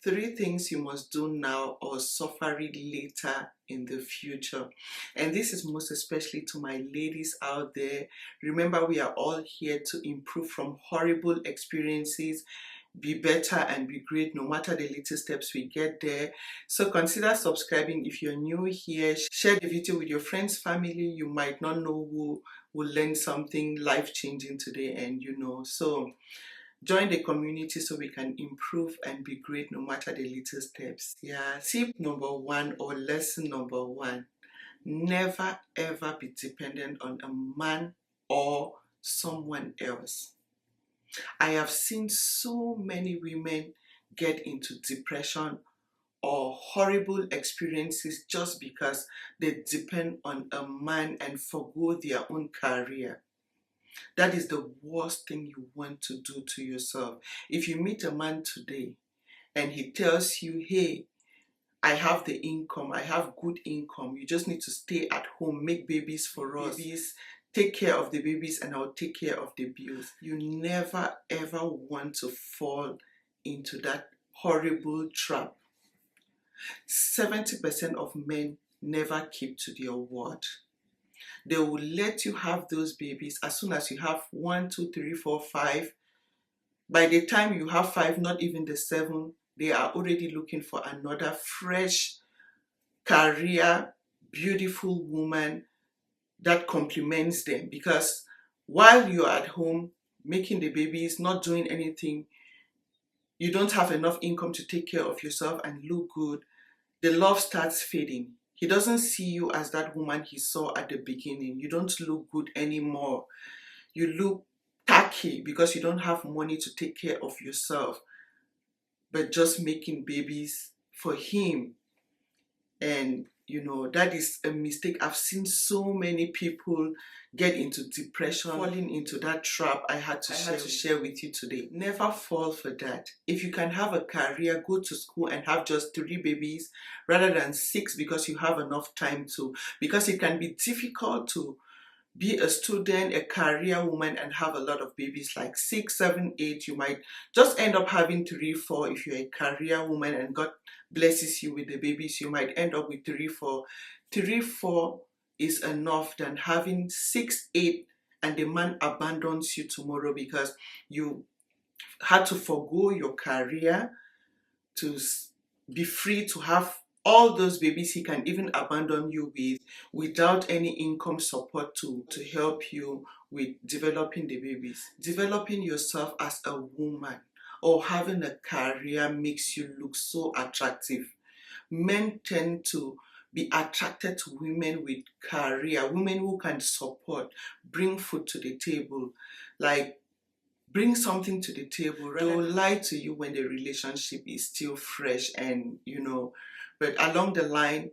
Three things you must do now or suffer it later in the future. And this is most especially to my ladies out there. Remember, we are all here to improve from horrible experiences, be better and be great no matter the little steps we get there. So consider subscribing if you're new here. Share the video with your friends, family. You might not know who will learn something life-changing today, and so join the community so we can improve and be great no matter the little steps. Yeah, tip number one or lesson number one: never ever be dependent on a man or someone else. I have seen so many women get into depression or horrible experiences just because they depend on a man and forgo their own career. That is the worst thing you want to do to yourself. If you meet a man today and he tells you, hey, I have the income, I have good income, you just need to stay at home, make babies for us, take care of the babies, and I'll take care of the bills. You never ever want to fall into that horrible trap. 70% of men never keep to their word. They will let you have those babies as soon as you have 1, 2, 3, 4, 5. By the time you have 5, not even the 7, they are already looking for another fresh career, beautiful woman that complements them. Because while you're at home making the babies, not doing anything, you don't have enough income to take care of yourself and look good, the love starts fading. He doesn't see you as that woman he saw at the beginning. You don't look good anymore. You look tacky because you don't have money to take care of yourself, but just making babies for him. And that is a mistake. I've seen so many people get into depression, falling into that trap. I had to share with you today. Never fall for that. If you can have a career, go to school and have just 3 babies rather than 6 because you have enough time to. Because it can be difficult to be a student, a career woman, and have a lot of babies, like 6, 7, 8. You might just end up having 3, 4. If you're a career woman and God blesses you with the babies, you might end up with 3, 4. 3, 4 is enough than having 6, 8 and the man abandons you tomorrow because you had to forgo your career to be free to have all those babies he can even abandon you without any income support to help you with developing the babies. Developing yourself as a woman or having a career makes you look so attractive. Men tend to be attracted to women with career, women who can support, bring food to the table, like bring something to the table. They will lie to you when the relationship is still fresh and but along the line,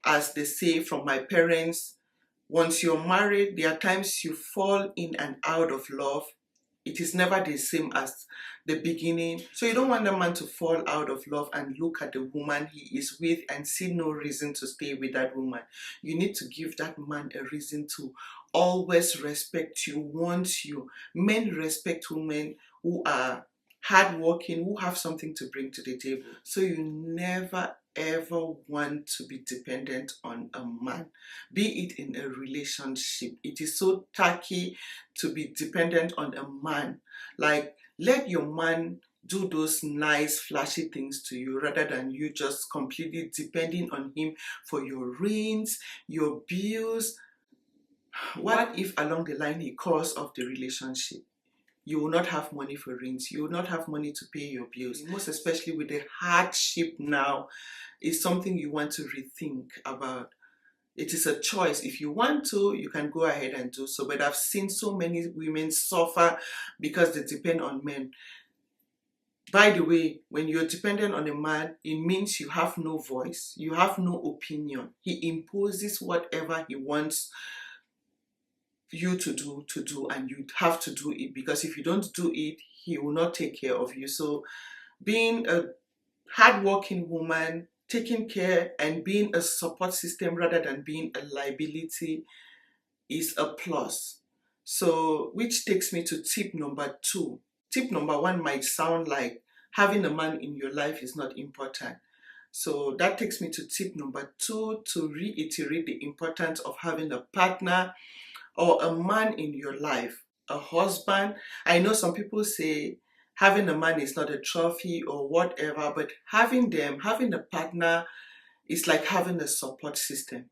as they say from my parents, once you're married, there are times you fall in and out of love. It is never the same as the beginning. So you don't want the man to fall out of love and look at the woman he is with and see no reason to stay with that woman. You need to give that man a reason to always respect you, want you. Men respect women who are hardworking, who have something to bring to the table. So you never ever want to be dependent on a man, be it in a relationship. It is so tacky to be dependent on a man. Like, let your man do those nice flashy things to you rather than you just completely depending on him for your rents, your bills. What if along the line he calls off the relationship? You will not have money for rent, you will not have money to pay your bills. Most especially with the hardship now, is something you want to rethink about. It is a choice. If you want to, you can go ahead and do so. But I've seen so many women suffer because they depend on men. By the way, when you're dependent on a man, it means you have no voice, you have no opinion. He imposes whatever he wants you to do, and you have to do it, because if you don't do it, he will not take care of you. So being a hardworking woman, taking care and being a support system rather than being a liability is a plus. So which takes me to tip number 2. Tip number 1 might sound like having a man in your life is not important. So that takes me to tip number 2, to reiterate the importance of having a partner or a man in your life, a husband. I know some people say having a man is not a trophy or whatever, but having a partner is like having a support system.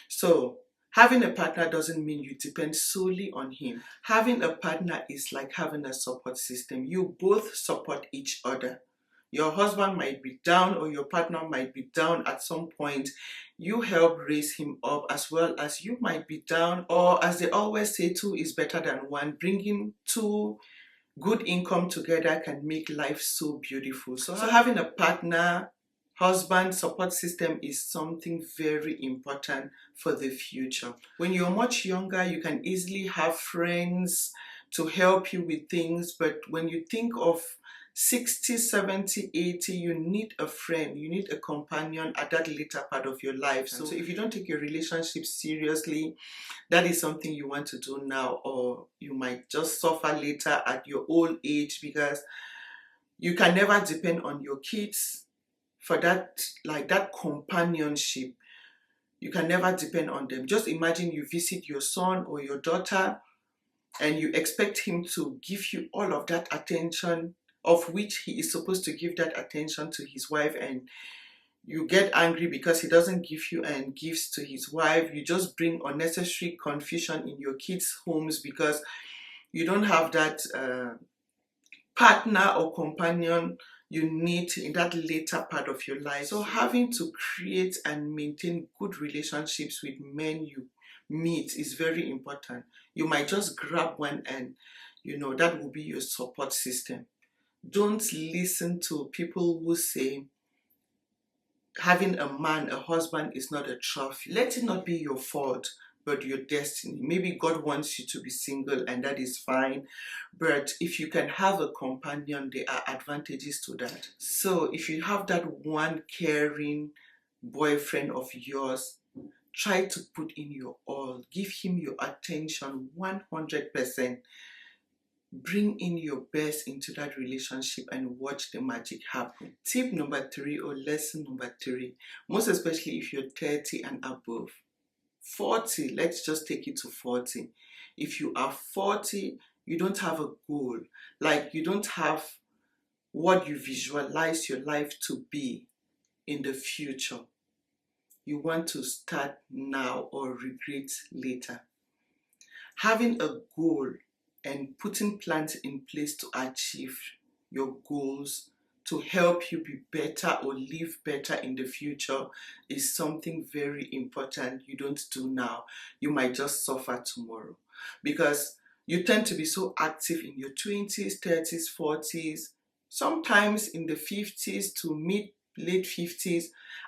So having a partner doesn't mean you depend solely on him. Having a partner is like having a support system. You both support each other. Your husband might be down or your partner might be down at some point. You help raise him up, as well as you might be down, or as they always say, two is better than one. Bringing two good income together can make life so beautiful. So having a partner, husband support system is something very important for the future. When you're much younger, you can easily have friends to help you with things, but when you think of 60, 70, 80, you need a friend, you need a companion at that later part of your life. So if you don't take your relationship seriously, that is something you want to do now, or you might just suffer later at your old age, because you can never depend on your kids for that, like that companionship. You can never depend on them. Just imagine you visit your son or your daughter and you expect him to give you all of that attention, of which he is supposed to give that attention to his wife, and you get angry because he doesn't give you and gives to his wife. You just bring unnecessary confusion in your kids' homes because you don't have that partner or companion you need in that later part of your life. So having to create and maintain good relationships with men you meet is very important. You might just grab one and that will be your support system. Don't listen to people who say having a man, a husband is not a trophy. Let it not be your fault, but your destiny. Maybe God wants you to be single and that is fine. But if you can have a companion, there are advantages to that. So if you have that one caring boyfriend of yours, try to put in your all. Give him your attention 100%. Bring in your best into that relationship and watch the magic happen. Tip number 3, or lesson number 3, most especially if you're 30 and above. 40, let's just take it to 40. If you are 40, you don't have a goal. Like, you don't have what you visualize your life to be in the future. You want to start now or regret later. Having a goal and putting plans in place to achieve your goals, to help you be better or live better in the future, is something very important you don't do now. You might just suffer tomorrow because you tend to be so active in your 20s, 30s, 40s, sometimes in the 50s to late 50s.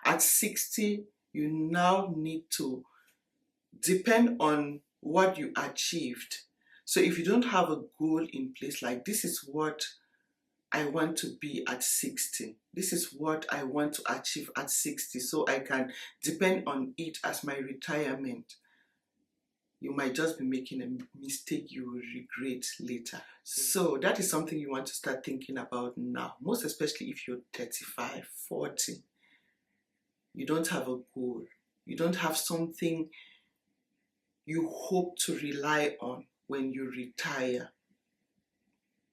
At 60, you now need to depend on what you achieved. So if you don't have a goal in place, like, this is what I want to be at 60. This is what I want to achieve at 60, so I can depend on it as my retirement. You might just be making a mistake you will regret later. So that is something you want to start thinking about now, most especially if you're 35, 40. You don't have a goal. You don't have something you hope to rely on when you retire.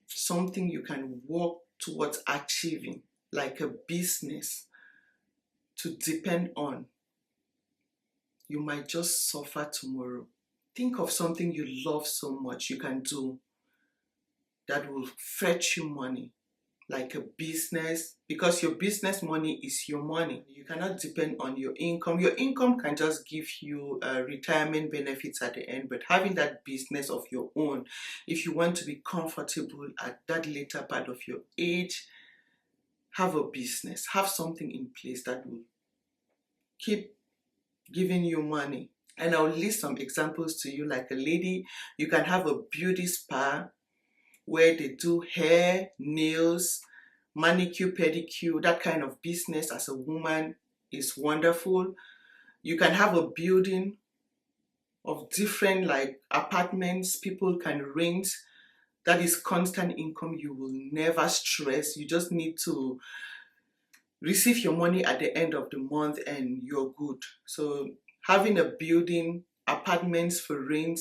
Something you can work towards achieving, like a business to depend on. You might just suffer tomorrow. Think of something you love so much you can do that will fetch you money, like a business, because your business money is your money. You cannot depend on your income. Your income can just give you retirement benefits at the end, but having that business of your own, if you want to be comfortable at that later part of your age, have a business, have something in place that will keep giving you money. And I'll list some examples to you. Like a lady, you can have a beauty spa where they do hair, nails, manicure, pedicure. That kind of business as a woman is wonderful. You can have a building of different, like, apartments people can rent That is constant income. You will never stress. You just need to receive your money at the end of the month and you're good. So having a building, apartments for rent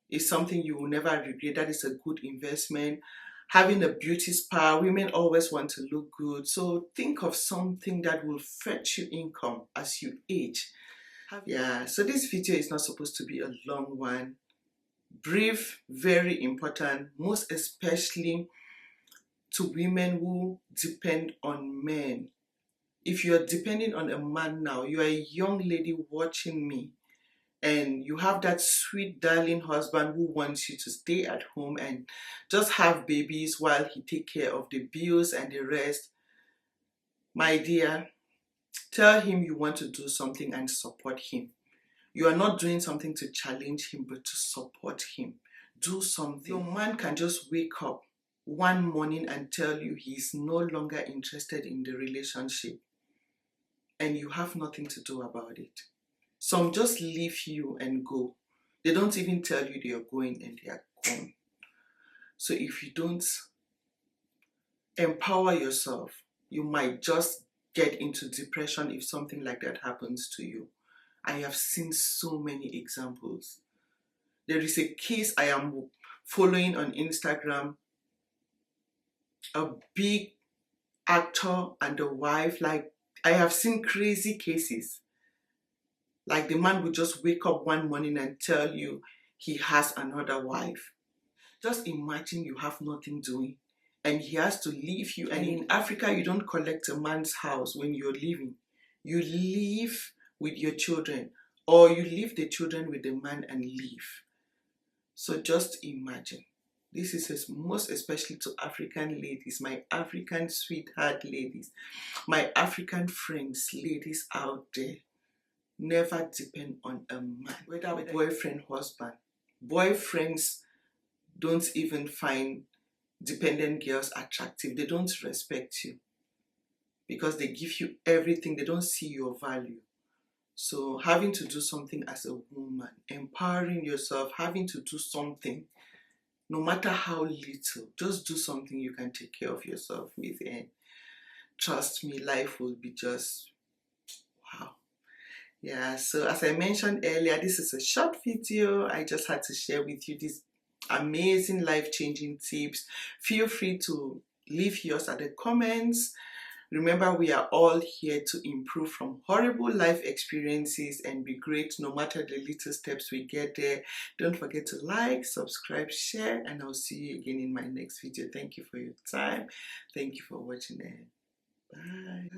is something you will never regret. That is a good investment. Having a beauty spa, women always want to look good. So think of something that will fetch you income as you age. Yeah, so this video is not supposed to be a long one. Brief, very important, most especially to women who depend on men. If you're depending on a man now, you're a young lady watching me, and you have that sweet darling husband who wants you to stay at home and just have babies while he take care of the bills and the rest, my dear, tell him you want to do something and support him. You are not doing something to challenge him, but to support him. Do something. Your man can just wake up one morning and tell you he's no longer interested in the relationship, and you have nothing to do about it. Some just leave you and go. They don't even tell you they are going, and they are gone. So if you don't empower yourself, you might just get into depression if something like that happens to you. I have seen so many examples. There is a case I am following on Instagram. A big actor and a wife, like I have seen crazy cases. Like the man would just wake up one morning and tell you he has another wife. Just imagine you have nothing doing and he has to leave you. And in Africa, you don't collect a man's house when you're leaving. You leave with your children, or you leave the children with the man and leave. So just imagine. This is most especially to African ladies, my African sweetheart ladies, my African friends, ladies out there. Never depend on a man, whether boyfriend, husband. Boyfriends don't even find dependent girls attractive. They don't respect you because they give you everything. They don't see your value. So having to do something as a woman, empowering yourself, having to do something, no matter how little, just do something you can take care of yourself with, and trust me, life will be just wow. Yeah, so as I mentioned earlier, this is a short video. I just had to share with you these amazing life-changing tips. Feel free to leave yours at the comments. Remember, we are all here to improve from horrible life experiences and be great no matter the little steps we get there. Don't forget to like, subscribe, share, and I'll see you again in my next video. Thank you for your time. Thank you for watching. Bye.